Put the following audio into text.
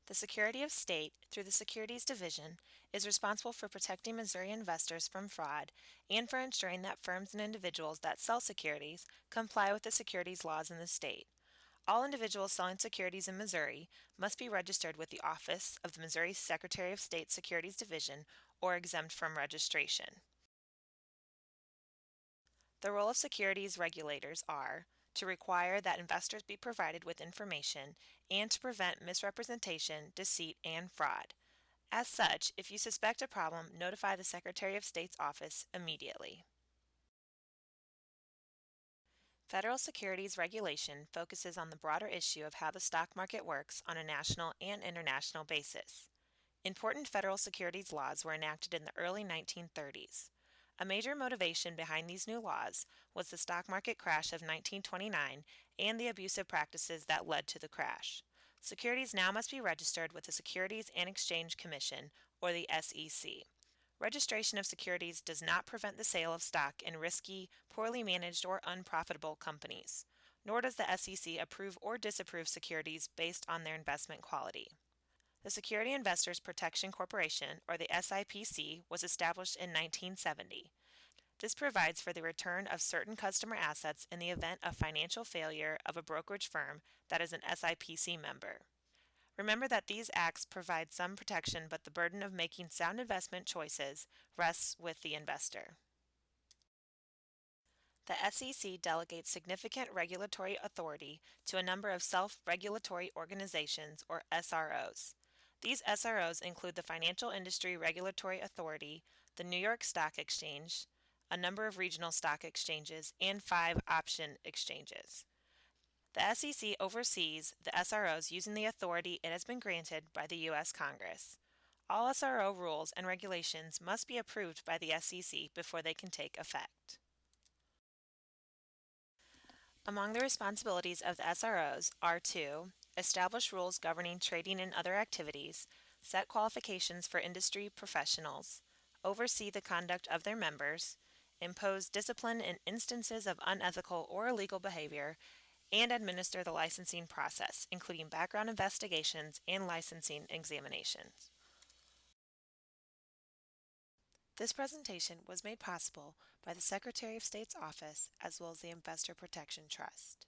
The Secretary of State, through the Securities Division, is responsible for protecting Missouri investors from fraud and for ensuring that firms and individuals that sell securities comply with the securities laws in the state. All individuals selling securities in Missouri must be registered with the Office of the Missouri Secretary of State Securities Division or exempt from registration. The role of securities regulators are to require that investors be provided with information and to prevent misrepresentation, deceit, and fraud. As such, if you suspect a problem, notify the Secretary of State's office immediately. Federal securities regulation focuses on the broader issue of how the stock market works on a national and international basis. Important federal securities laws were enacted in the early 1930s. A major motivation behind these new laws was the stock market crash of 1929 and the abusive practices that led to the crash. Securities now must be registered with the Securities and Exchange Commission, or the SEC. Registration of securities does not prevent the sale of stock in risky, poorly managed, or unprofitable companies, nor does the SEC approve or disapprove securities based on their investment quality. The Security Investors Protection Corporation, or the SIPC, was established in 1970. This provides for the return of certain customer assets in the event of financial failure of a brokerage firm that is an SIPC member. Remember that these acts provide some protection, but the burden of making sound investment choices rests with the investor. The SEC delegates significant regulatory authority to a number of self-regulatory organizations, or SROs. These SROs include the Financial Industry Regulatory Authority, the New York Stock Exchange, a number of regional stock exchanges, and 5 option exchanges. The SEC oversees the SROs using the authority it has been granted by the U.S. Congress. All SRO rules and regulations must be approved by the SEC before they can take effect. Among the responsibilities of the SROs are to establish rules governing trading and other activities, set qualifications for industry professionals, oversee the conduct of their members, impose discipline in instances of unethical or illegal behavior, and administer the licensing process, including background investigations and licensing examinations. This presentation was made possible by the Secretary of State's office as well as the Investor Protection Trust.